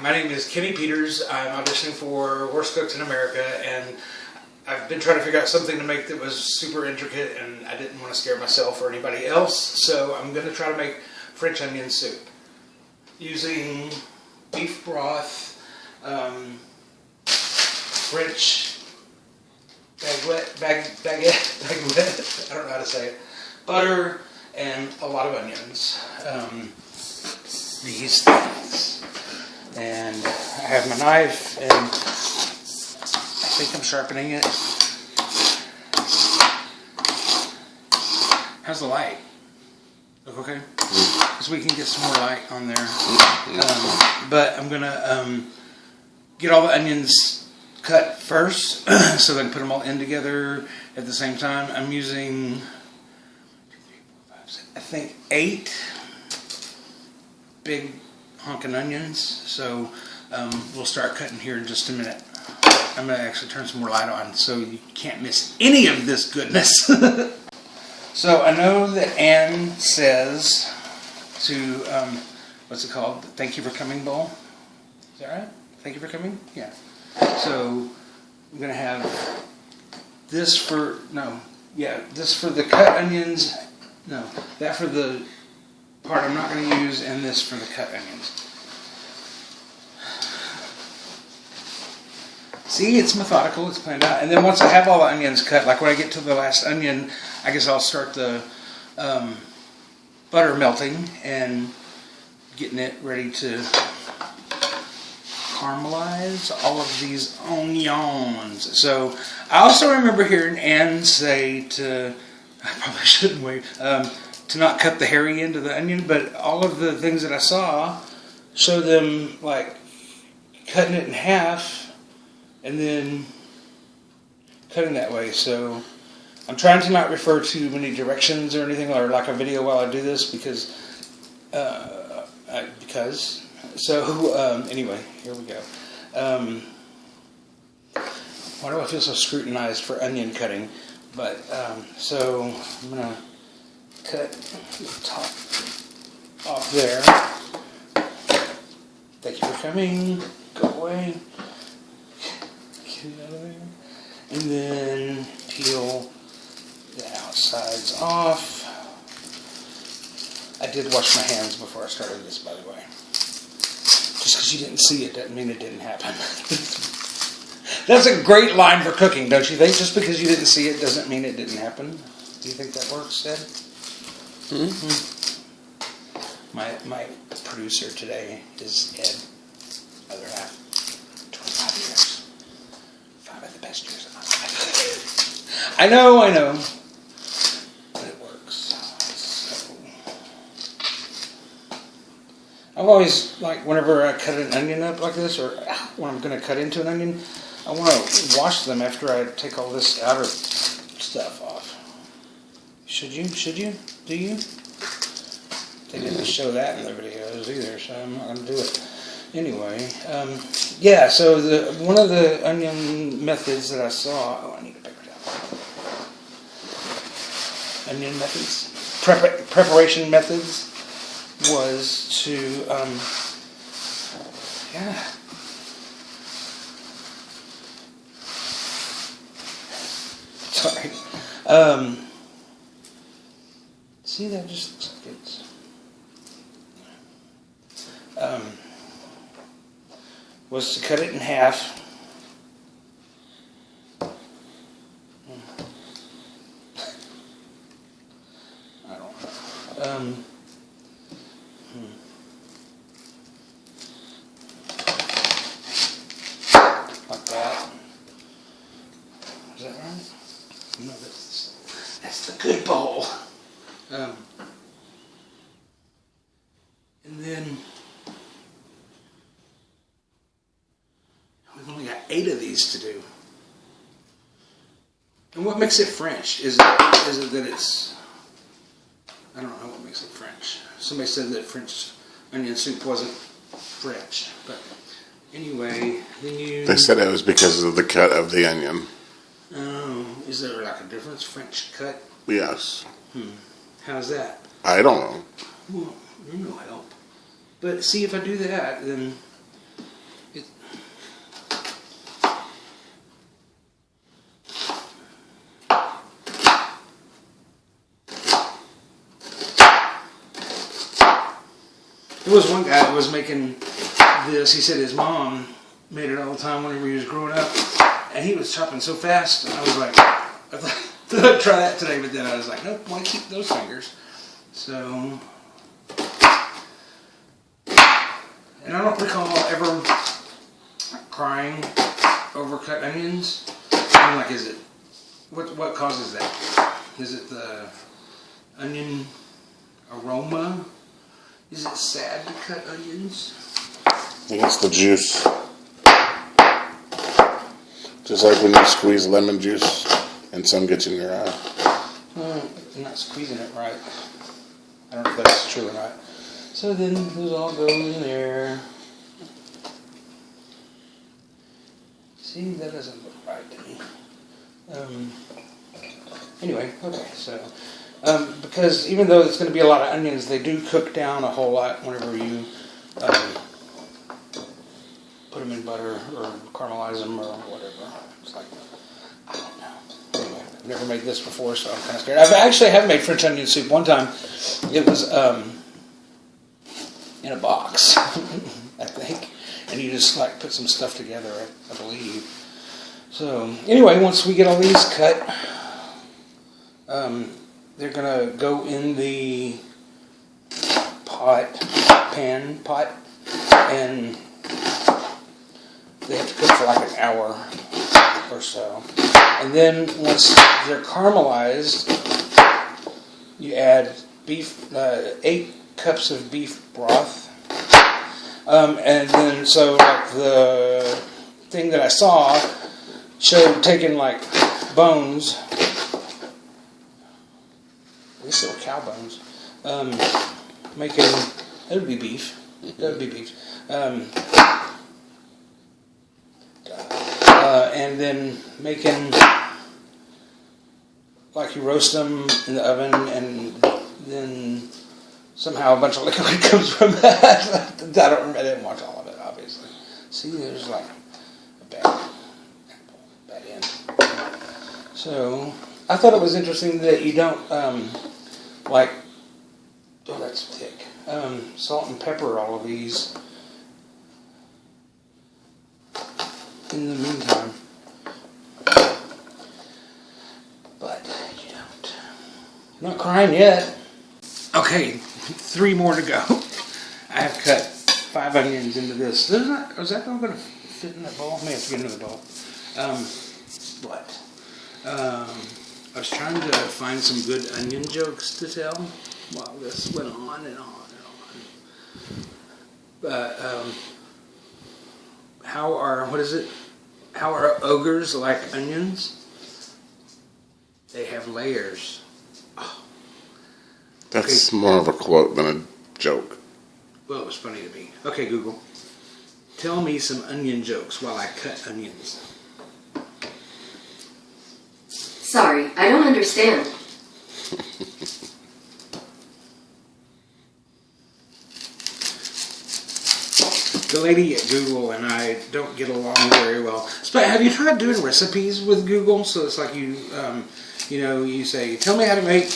my name is Kenny Peters. I'm auditioning for Worst Cooks in America, and I've been trying to figure out something to make that was super intricate, and I didn't want to scare myself or anybody else, so I'm going to try to make French onion soup using beef broth, French baguette, I don't know how to say it, butter, and a lot of onions. These things. And I have my knife, and I think I'm sharpening it. How's the light? Look okay? Because we can get some more light on there. But I'm going to get all the onions cut first, so then put them all in together at the same time. I'm using, 1, 2, 3, 4, 5, 6, I think 8 big honking onions. So we'll start cutting here in just a minute. I'm going to actually turn some more light on so you can't miss any of this goodness. So I know that Anne says to, what's it called? Thank you for coming bowl. Is that right? Thank you for coming? Yeah. So I'm going to have this for, this for the cut onions. No, that for the part I'm not going to use, and this for the cut onions. See, it's methodical, it's planned out. And then once I have all the onions cut, like when I get to the last onion, I guess I'll start the butter melting and getting it ready to caramelize all of these onions. So I also remember hearing Anne say to, I probably shouldn't wait, to not cut the hairy end of the onion, but all of the things that I saw show them like cutting it in half and then cutting that way. So I'm trying to not refer to many directions or anything, or like a video while I do this, because anyway, here we go. Why do I feel so scrutinized for onion cutting? But so I'm gonna cut the top off there. Thank you for coming. Go away. Get it out of there. And then peel the outsides off. I did wash my hands before I started this, by the way. Just because you didn't see it doesn't mean it didn't happen. That's a great line for cooking, don't you think? Just because you didn't see it doesn't mean it didn't happen. Do you think that works, Ed? Mm-hmm. My producer today is Ed, other half. 25 years. 5 of the best years of my life. I know. But it works. So I've always, like, whenever I cut an onion up like this, or when I'm going to cut into an onion, I want to wash them after I take all this outer stuff off. Should you? Do you? They didn't show that in the videos either, so I'm not going to do it. Anyway, so one of the onion methods that I saw... Oh, I need a paper towel. Onion methods? Preparation methods was to... Sorry. See, that just looks like it's... was to cut it in half. I don't know. Like that. Is that right? No, that's the good bowl. And then we've only got 8 of these to do. And what makes it French? Is it that it's... I don't know what makes it French. Somebody said that French onion soup wasn't French. But anyway, then you... They said it was because of the cut of the onion. Oh, is there like a difference? French cut? Yes. How's that? I don't know. Well, you're no help. But see, if I do that, then There was one guy that was making this. He said his mom made it all the time whenever he was growing up, and he was chopping so fast. And I was like, I thought I'd try that today, but then I was like, nope, I want to keep those fingers. So, and I don't recall ever crying over cut onions. I mean, like, is it what causes that? Is it the onion aroma? Is it sad to cut onions? I think it's the juice. Just like when you squeeze lemon juice and some gets in your eye. I'm not squeezing it right. I don't know if that's true or not. So then those all go in there. See, that doesn't look right to me. Anyway, okay, so because even though it's going to be a lot of onions, they do cook down a whole lot whenever you put them in butter or caramelize them or whatever. It's like, I don't know. Anyway, I've never made this before, so I'm kind of scared. I have made French onion soup one time. It was in a box, I think, and you just like put some stuff together, I believe. So anyway, once we get all these cut, they're gonna go in the pot, and they have to cook for like an hour or so. And then once they're caramelized, you add beef, 8 cups of beef broth, and then so like the thing that I saw showed taking like bones. These are cow bones. Making, that would be beef. That would be beef. And then making, like you roast them in the oven, and then somehow a bunch of liquid comes from that. I didn't watch all of it, obviously. See, there's like a bad end. So, I thought it was interesting that you don't, like, oh, that's thick. Salt and pepper all of these in the meantime. But you don't. I'm not crying yet. Okay, 3 more to go. I have cut 5 onions into this. Is that all going to fit in that bowl? I may have to get another bowl. I was trying to find some good onion jokes to tell while this went on and on and on. But how are ogres like onions? They have layers. Oh. That's more of a quote than a joke. Well, it was funny to me. Okay, Google. Tell me some onion jokes while I cut onions. Sorry, I don't understand. The lady at Google and I don't get along very well. But have you tried doing recipes with Google? So it's like you say, tell me how to make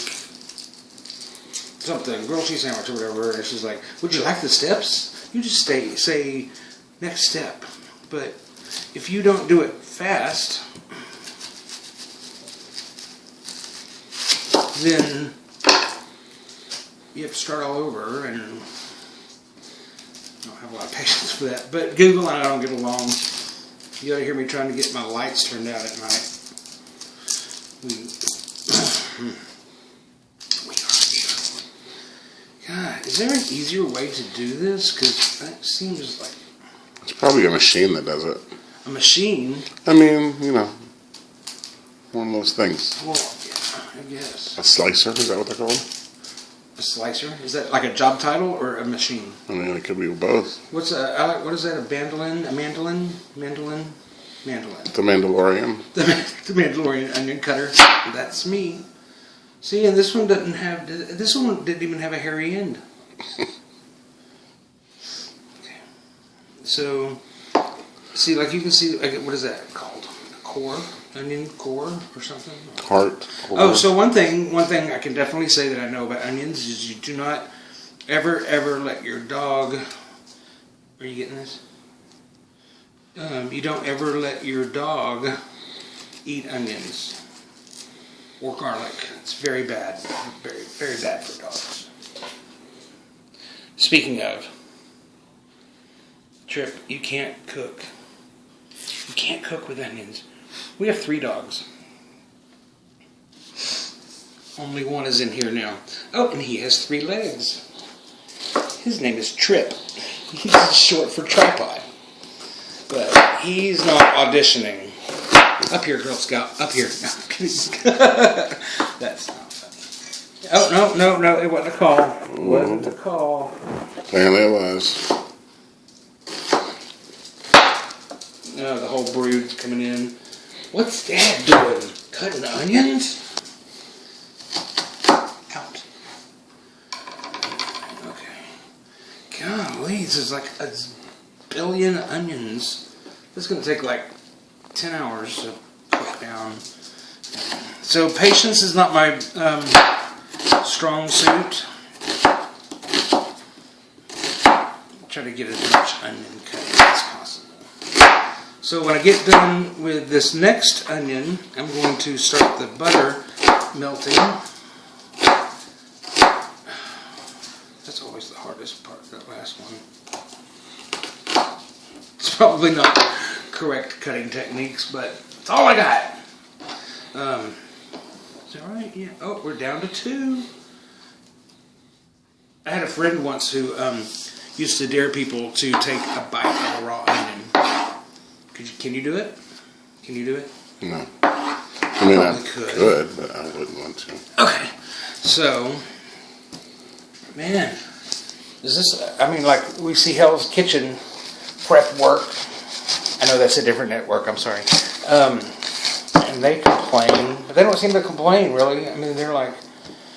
something, grilled cheese sandwich or whatever, and she's like, would you like the steps? You just say next step. But if you don't do it fast, then you have to start all over, and I don't have a lot of patience for that. But Google and I don't get along. You ought to hear me trying to get my lights turned out at night. God, is there an easier way to do this? Because that seems like... It's probably a machine that does it. A machine? I mean, one of those things. Well, yeah, I guess. A slicer, is that what they're called? A slicer? Is that like a job title or a machine? I mean, it could be both. What is that? A mandolin? A mandolin? Mandolin? The Mandalorian. The Mandalorian onion cutter. That's me. See, and this one doesn't have. This one didn't even have a hairy end. Okay. So, see, like you can see, what is that called? Core, onion core, or something. Heart. Oh, so one thing I can definitely say that I know about onions is you do not ever let your dog, are you getting this? You don't ever let your dog eat onions or garlic. It's very bad. Very, very bad for dogs. Speaking of, Trip, you can't cook. You can't cook with onions. We have 3 dogs. Only one is in here now. Oh, and he has 3 legs. His name is Trip. He's short for tripod. But he's not auditioning. Up here, Girl Scout. Up here. No, I'm kidding. That's not funny. Oh, no. It wasn't a call. It wasn't a call. Apparently it was. No, the whole brood's coming in. What's Dad doing? Cutting onions? Out. Okay. Golly, this is like a billion onions. This is going to take like 10 hours to cook down. So patience is not my strong suit. Try to get as much onion cut as possible. So when I get done with this next onion, I'm going to start the butter melting. That's always the hardest part, that last one. It's probably not correct cutting techniques, but it's all I got. Is that right? Yeah. Oh, we're down to 2. I had a friend once who used to dare people to take a bite of a raw onion. Can you do it? Can you do it? No. I mean, I could, but I wouldn't want to. Okay. So, man, is this, I mean, like, we see Hell's Kitchen prep work. I know that's a different network, I'm sorry. And they complain, but they don't seem to complain, really. I mean, they're like,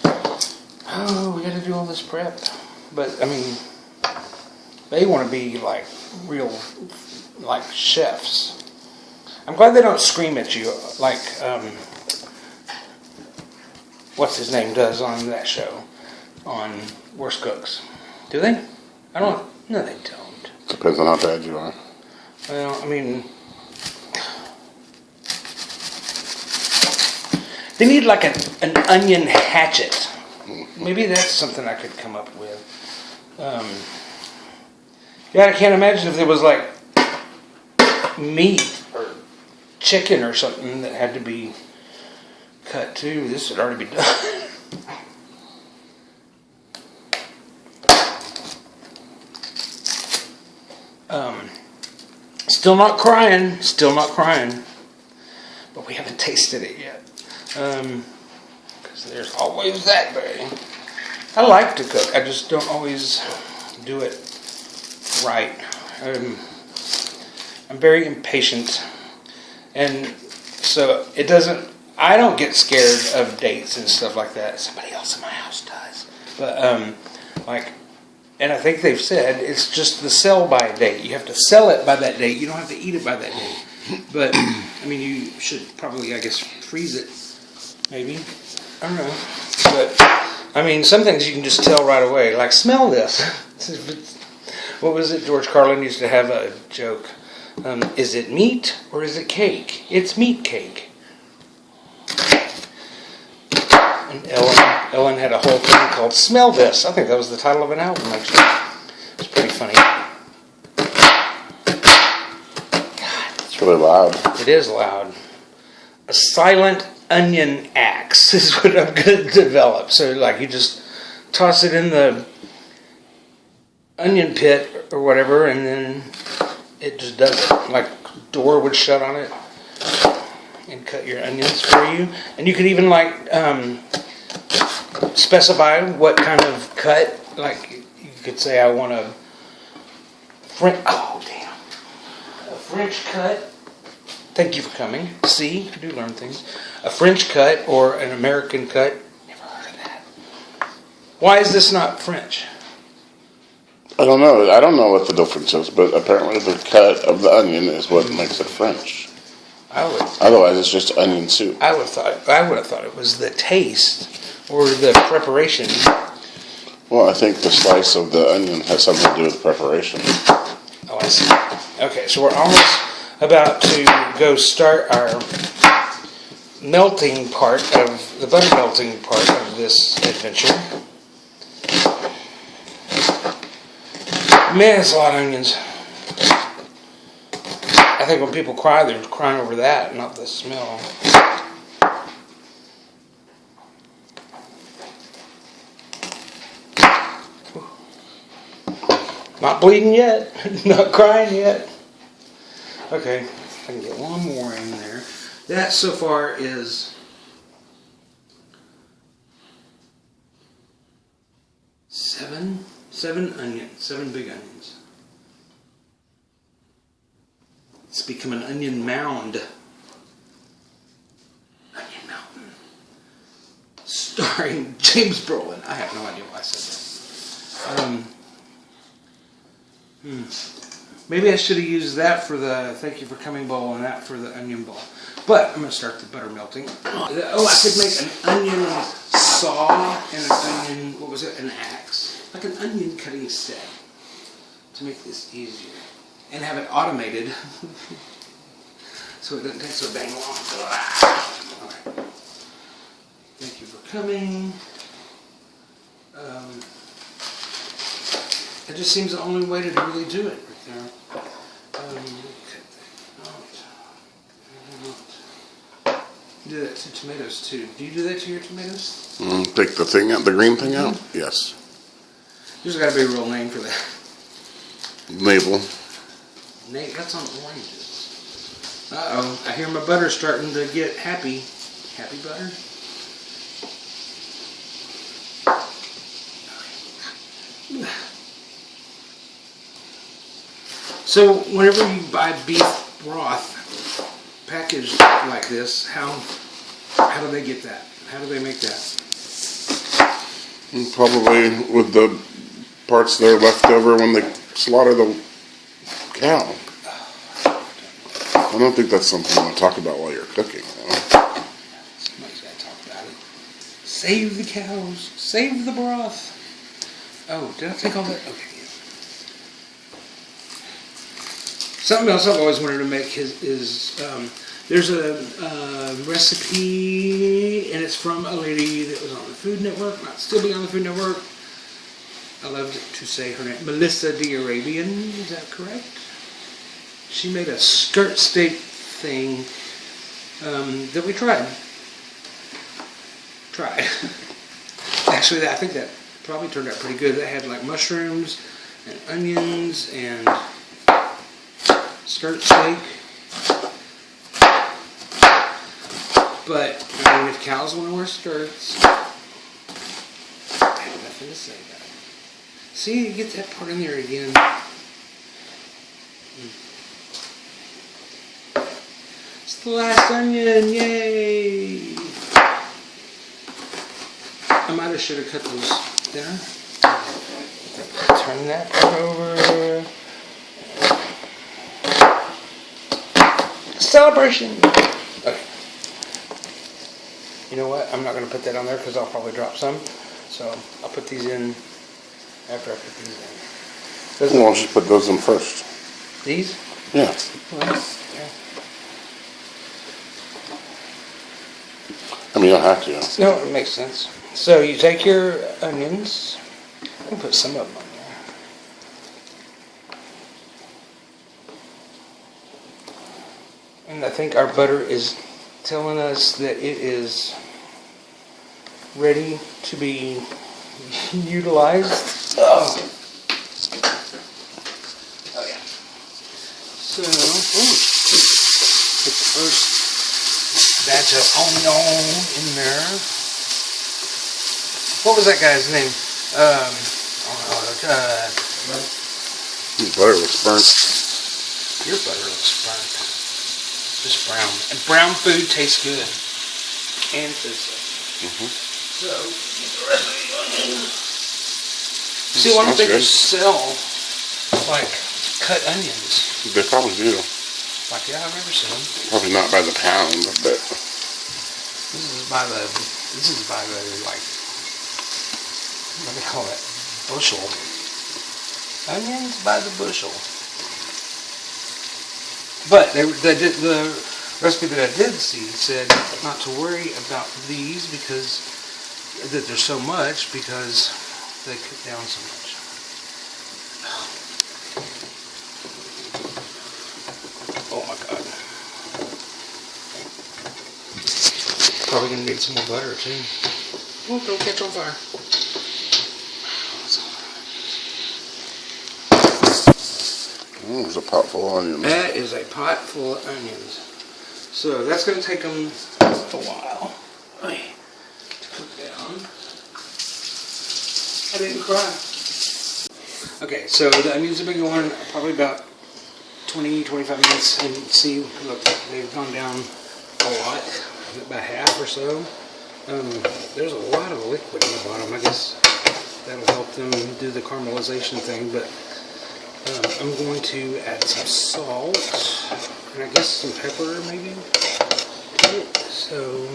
oh, we got to do all this prep. But, I mean, they want to be, like, real, like, chefs. I'm glad they don't scream at you like, what's his name does on that show, on Worst Cooks. Do they? I don't, no, they don't. Depends on how bad you are. Well, I mean, they need like an onion hatchet. Maybe that's something I could come up with. Yeah, I can't imagine if there was like meat or chicken or something that had to be cut too. This would already be done. Still not crying. Still not crying. But we haven't tasted it yet. Because there's always that way. I like to cook. I just don't always do it right. I'm very impatient. And so it doesn't, I don't get scared of dates and stuff like that. Somebody else in my house does. But, like, and I think they've said it's just the sell by date. You have to sell it by that date. You don't have to eat it by that date. But, I mean, you should probably, I guess, freeze it. Maybe. I don't know. But, I mean, some things you can just tell right away. Like, smell this. What was it? George Carlin used to have a joke. Is it meat or is it cake? It's meat cake. And Ellen had a whole thing called Smell This. I think that was the title of an album, actually. It's pretty funny. God, It's really loud. it is loud. A silent onion axe is what I'm going to develop. So, like, you just toss it in the onion pit or whatever, and then it just does it. Like, door would shut on it and cut your onions for you. And you could even, like, specify what kind of cut. Like, you could say, I want a French cut. Thank you for coming. See, I do learn things. A French cut or an American cut. Never heard of that. Why is this not French? I don't know. I don't know what the difference is, but apparently the cut of the onion is what makes it French. Otherwise, it's just onion soup. I would have thought it was the taste or the preparation. Well, I think the slice of the onion has something to do with the preparation. Oh, I see. Okay, so we're almost about to go start our melting part of the butter melting part of this adventure. Man, it's a lot of onions. I think when people cry, they're crying over that, not the smell. Not bleeding yet. Not crying yet. Okay, I can get one more in there. That so far is seven onions, 7 big onions. It's become an onion mound. Onion Mountain. Starring James Brolin. I have no idea why I said that. Maybe I should have used that for the thank you for coming bowl and that for the onion bowl. But I'm going to start the butter melting. Oh, I could make an onion saw and an onion, what was it, an axe. Like an onion cutting set to make this easier. And have it automated so it doesn't take so dang long. Okay. Thank you for coming. It just seems the only way to really do it right there. You do that to tomatoes too. Do you do that to your tomatoes? Take the thing out, the green thing out? Yes. There's got to be a real name for that. Label. Nate, that's on oranges. Uh-oh, I hear my butter starting to get happy. Happy butter? So, whenever you buy beef broth packaged like this, how do they get that? How do they make that? Probably with the parts that are left over when they slaughter the cow. I don't think that's something you want to talk about while you're cooking. Somebody's got to talk about it. Save the cows. Save the broth. Oh, did I take all that? Okay. Something else I've always wanted to make is there's a recipe, and it's from a lady that was on the Food Network, might still be on the Food Network. I love to say her name, Melissa the Arabian, is that correct? She made a skirt steak thing that we tried. Actually, I think that probably turned out pretty good. It had like mushrooms and onions and skirt steak. But, I mean, if cows want to wear skirts, I have nothing to say about it. See, you get that part in there again. It's the last onion, yay! I might have should have cut those thinner. Turn that part over. Celebration! Okay. You know what? I'm not going to put that on there because I'll probably drop some. So I'll put these in after I put these in. Well, I'll just put those in first. These? Yeah. Well, yeah. I mean, you don't have to. No, it makes sense. So you take your onions and put some of them on there. And I think our butter is telling us that it is ready to be utilized. Oh yeah. So, put the first batch of onion in there. What was that guy's name? Your butter looks burnt. Your butter looks burnt. Just brown. And brown food tastes good. And tastes good. So, get the rest of the onion. See, why don't they just sell, like, cut onions? They probably do. Like, yeah, I've never seen them. Probably not by the pound, but This is by the, like, what do they call it? bushel. Onions by the bushel. But the recipe that I did see said not to worry about these because that there's so much because they cook down so much. Oh my god. Probably gonna need some more butter too. Oh, don't catch on fire. There's a pot full of onions. That is a pot full of onions. So that's going to take them a while to cook down. I didn't cry. Okay, so the onions have been going probably about 20-25 minutes, and see, look, they've gone down a lot, about half or so. There's a lot of liquid in the bottom. I guess that'll help them do the caramelization thing, but I'm going to add some salt, and I guess some pepper maybe to it. So,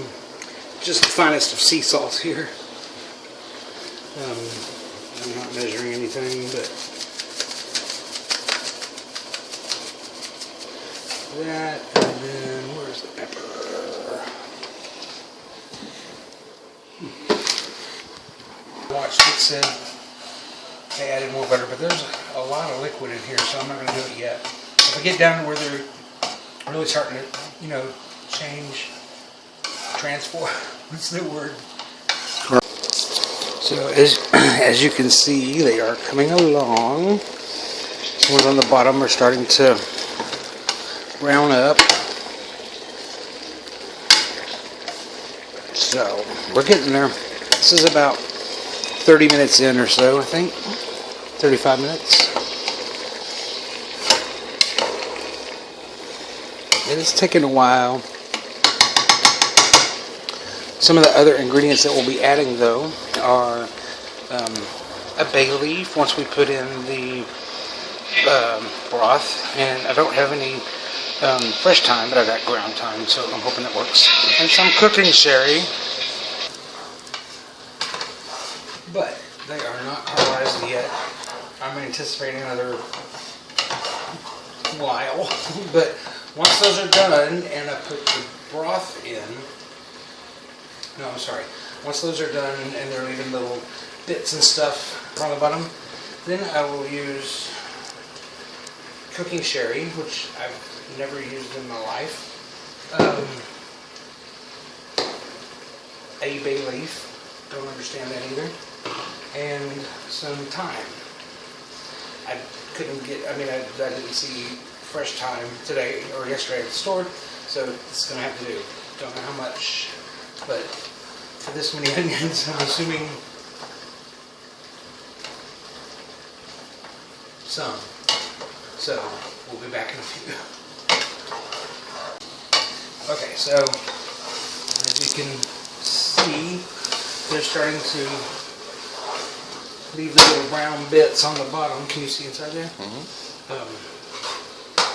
just the finest of sea salt here. I'm not measuring anything, but that, and then where's the pepper? Watched it said they added more butter, but there's a lot of liquid in here, so I'm not going to do it yet. If I get down to where they're really starting to, change, transform, what's the word? So as you can see, they are coming along. The ones on the bottom are starting to brown up. So we're getting there. This is about 30 minutes in or so, I think. 35 minutes. It is taking a while. Some of the other ingredients that we'll be adding, though, are a bay leaf once we put in the broth. And I don't have any fresh thyme, but I got ground thyme, so I'm hoping it works. And some cooking sherry. But they are not caramelized yet. I'm anticipating another while. But once those are done and I put the broth in, once those are done and they're leaving little bits and stuff on the bottom, then I will use cooking sherry, which I've never used in my life, a bay leaf, don't understand that either, and some thyme. I didn't see fresh thyme today or yesterday at the store, so it's going to have to do. Don't know how much, but for this many onions, I'm assuming some. So we'll be back in a few. Okay, so as you can see, they're starting to leave the little brown bits on the bottom. Can you see inside there?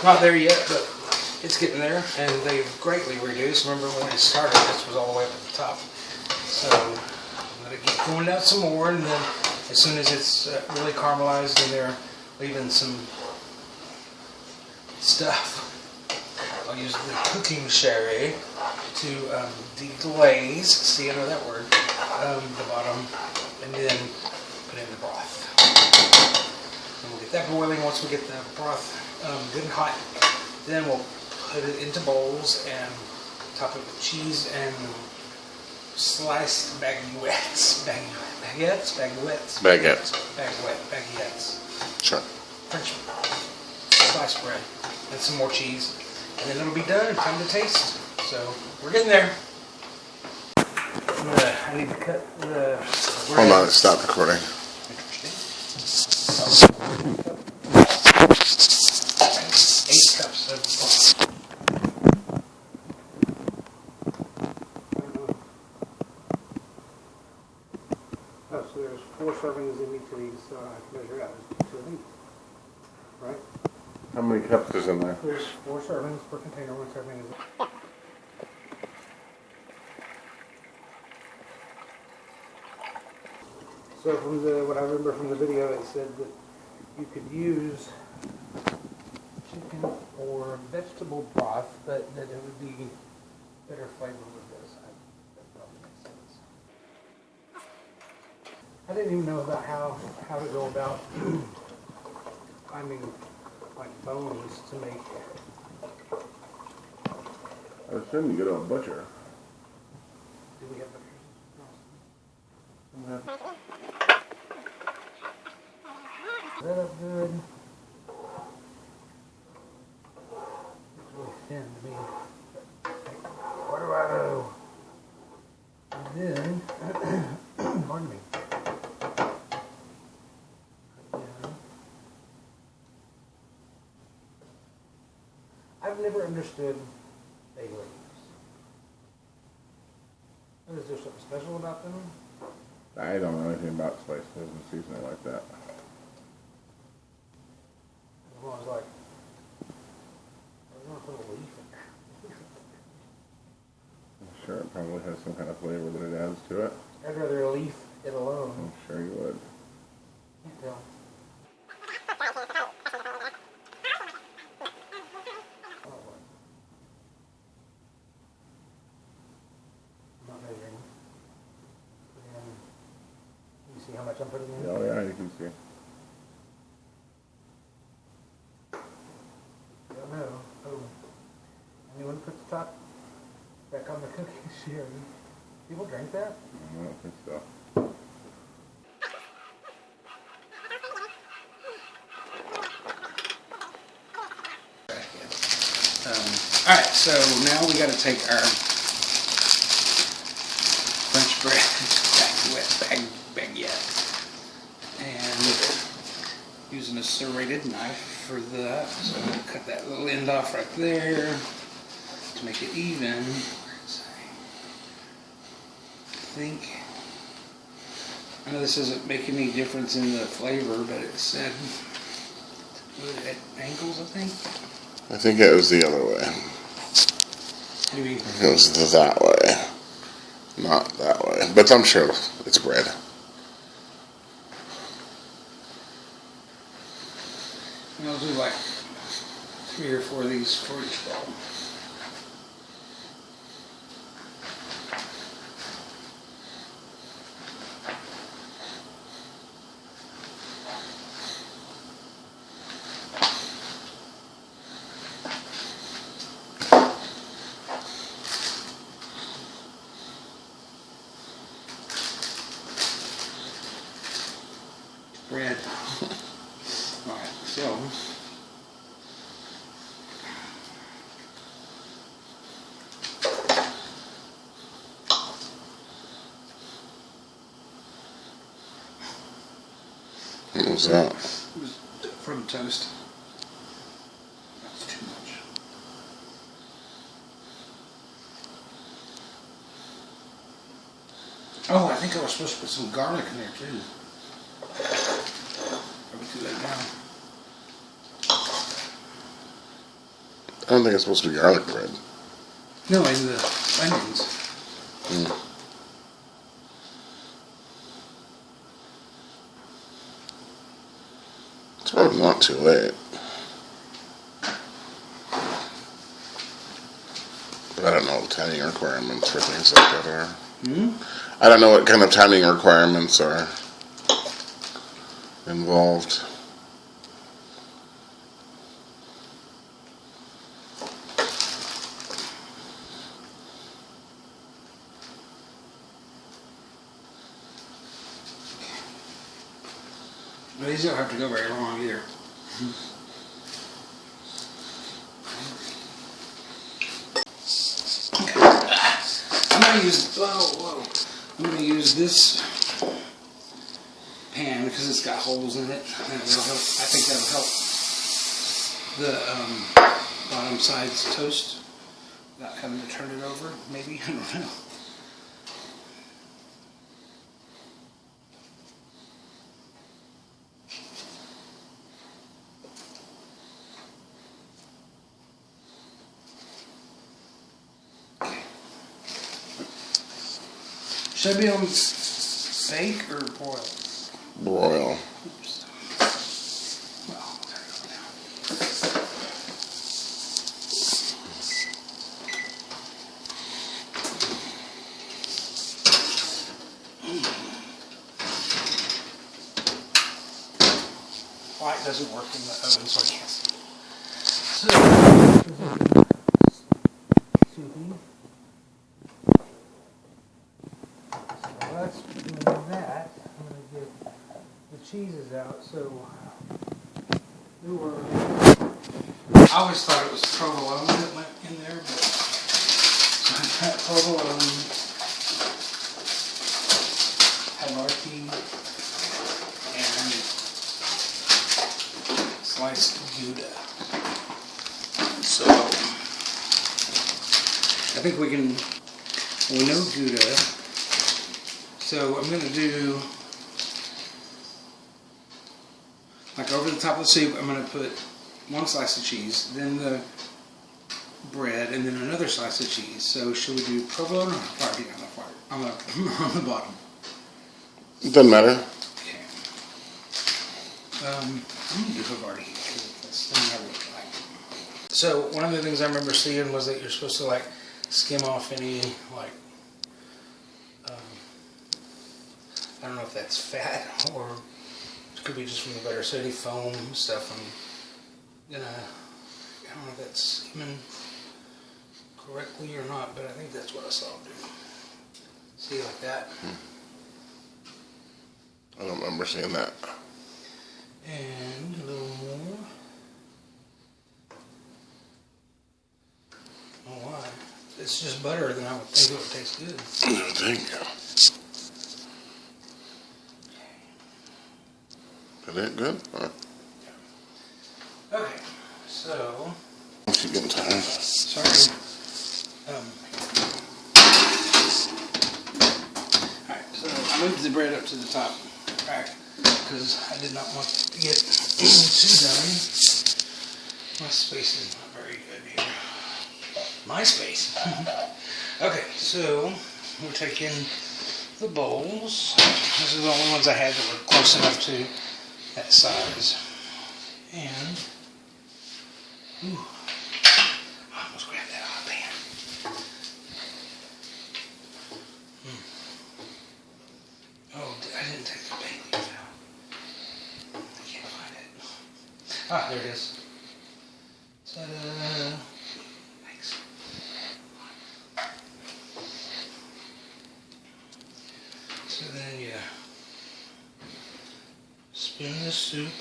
Not there yet, but it's getting there, and they've greatly reduced. Remember when it started, this was all the way up at the top. So I'm going to keep going down some more, and then as soon as it's really caramelized and they're leaving some stuff, I'll use the cooking sherry to deglaze, see, I know that word, the bottom, and then put in the broth. And we'll get that boiling. Once we get the broth good and hot, then we'll put it into bowls and top it with cheese and sliced baguettes. Sure. French sliced bread and some more cheese, and then it'll be done and time to taste. So we're getting there. I need to cut the bread. Hold on, stop recording. Interesting. 8 cups of broth. Oh, so there's 4 servings in each of these, so I can measure out. There's 2 of these, right? How many cups is in there? There's 4 servings per container. 1 serving is. So from what I remember from the video, it said that you could use chicken or vegetable broth, but that it would be better flavor with this. That probably makes sense. I didn't even know about how to go about finding like bones to make. I assume you go to a butcher. Do we have butchers? Is that up good? It's really thin to me. What do I know? And then, pardon me. Yeah. I've never understood bay leaves. Is there something special about them? I don't know anything about spices and seasoning like that. I was like, I'm going to put a leaf in there. I'm sure it probably has some kind of flavor that it adds to it. I'd rather leaf it alone. I'm sure you would. Can't tell. I'm not measuring. And you see how much I'm putting in? Oh yeah, you can see. I don't know. Oh, anyone put the top back on the cooking sheet? People drink that? I don't think so. Alright, so now we got to take our French bread baguette and using a serrated knife for that. So I'm going to cut that little end off right there to make it even. I know this doesn't make any difference in the flavor, but it said at angles, I think. I think it was the other way. Maybe. It was that way, not that way. But I'm sure it's bread. And I'll do like 3 or 4 of these for each bowl. Bread. Alright, so What was that? it was from toast. That's too much. Oh, I think I was supposed to put some garlic in there too. Probably too late now. I don't think it's supposed to be garlic bread. No, in the onions. It's probably not too late. But I don't know what timing requirements for things like that are. I don't know what kind of timing requirements are involved. But these don't have to go very long either. I'm gonna use I'm gonna use this pan because it's got holes in it, and it'll help. I think that'll help the bottom sides toast without having to turn it over. Maybe, I don't know. Should I be on bake or boil? Broil. Oops. Well, I'll turn it over now. Light doesn't work in the oven, so I can't see. So, let's do that. I'm going to get the cheeses out. So, I always thought it was provolone that went in there, but so I got provolone, havarti, and sliced Gouda. So, I think we know Gouda. So I'm going to do, like over the top of the soup, I'm going to put one slice of cheese, then the bread, and then another slice of cheese. So should we do provolone or havarti on the bottom? It doesn't matter. Okay. I'm going to do havarti because that's the thing I really like. So one of the things I remember seeing was that you're supposed to like skim off any like I don't know if that's fat or it could be just from the butter. So any foam stuff, I don't know if that's skimming correctly or not, but I think that's what I saw do. See, like that. I don't remember seeing that. And a little more. Oh, why? It's just butter, then I would think it would taste good. I think. Is it good? Okay, so. She's getting tired. Sorry. Alright, so I moved the bread up to the top, right? Because I did not want to get too done. My space is not very good here. My space. Okay, so we're taking the bowls. This is the only ones I had that were close enough to that size. And, ooh, I almost grabbed that out of the pan. Oh, I didn't take the bay leaves out. I can't find it. Ah, there it is. Ta-da! Thanks. So then you spin the soup.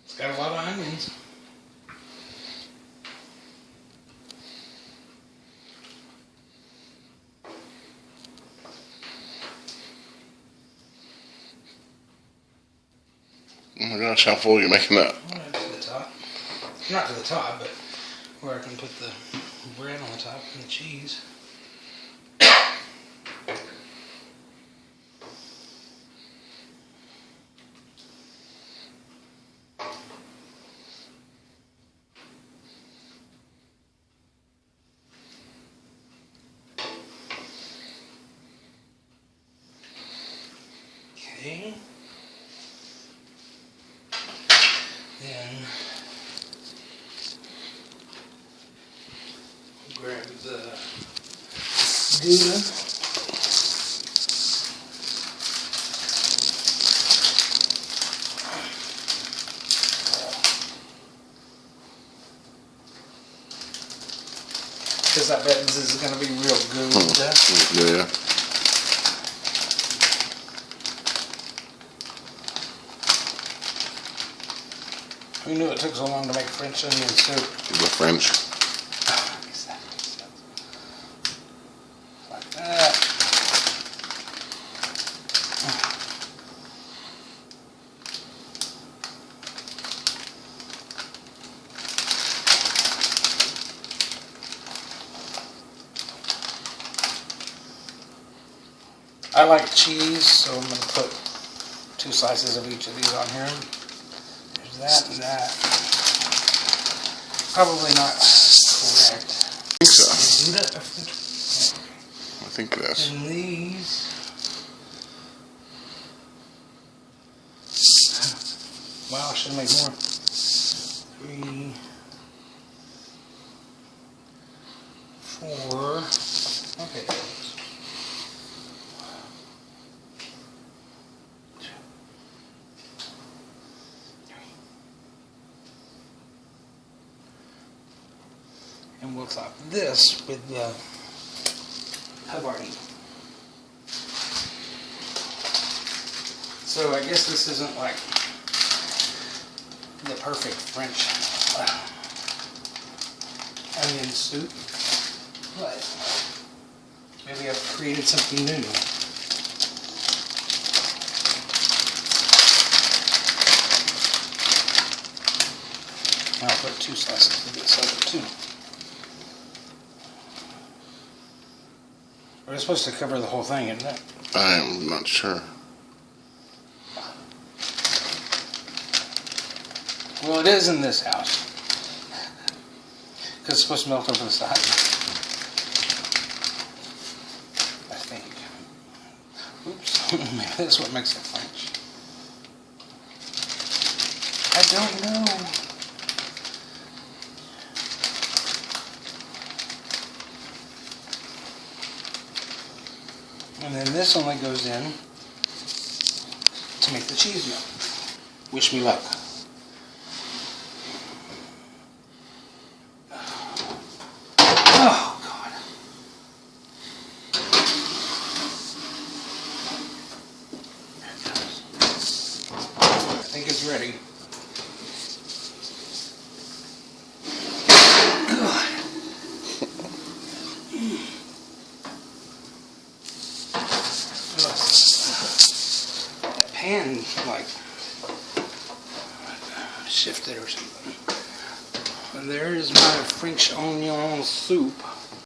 It's got a lot of onions. Oh my gosh, how full are you making that? Right to the top. Not to the top, but where I can put the bread on the top and the cheese. Okay. Then grab the Gouda. Because I bet this is going to be real Gouda. Yeah. Who knew it took so long to make French onion soup? The French. Like that. I like cheese, so I'm going to put 2 slices of each of these on here. There's that and that. Probably not correct. I think so. Is Gouda a French? I think it is. And these. Wow, I should have made more. 3, 4. Okay. And we'll top this with the Havarti. So I guess this isn't like the perfect French onion soup, but maybe I've created something new. I'll put 2 slices of this other too. We're supposed to cover the whole thing, isn't it? I'm not sure. Well, it is in this house. Because it's supposed to melt over the side. I think. Oops. Maybe that's what makes it French. I don't know. And then this only goes in to make the cheese melt. Wish me luck. Oh, God. There it goes. I think it's ready. God. That pan, like, shifted or something. And there is my French onion soup.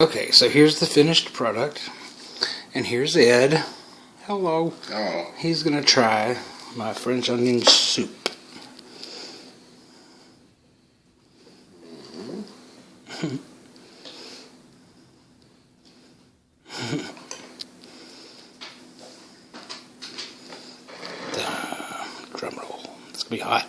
Okay, so here's the finished product. And here's Ed. Hello. Oh. He's gonna try my French onion soup. Drum roll. It's gonna be hot.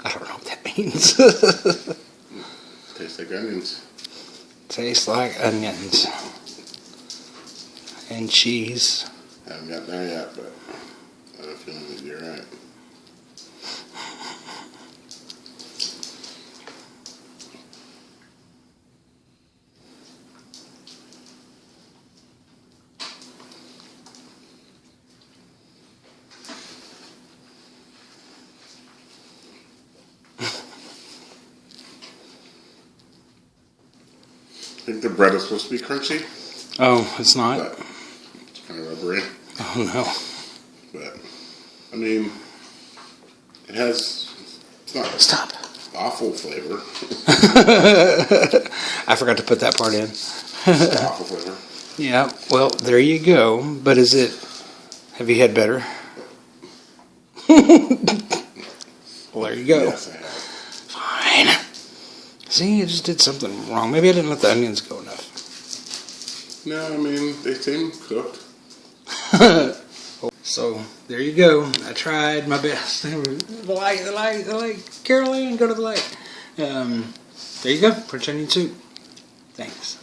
I don't know what that means. Tastes like onions. Tastes like onions. And cheese. I haven't got there yet, but I have a feeling that you're right. I think the bread is supposed to be crunchy, Oh, it's not? but it's kind of rubbery. Oh, no. But, I mean, it has, it's not Stop. awful flavor. I forgot to put that part in. It's awful flavor. Yeah, well, there you go. But is it... Have you had better? Well, there you go. Yes, I have. Fine. See, I just did something wrong. Maybe I didn't let the onions go enough. No, I mean, they seem cooked. So, there you go. I tried my best. The light. Caroline, go to the light. There you go. French onion soup. Thanks.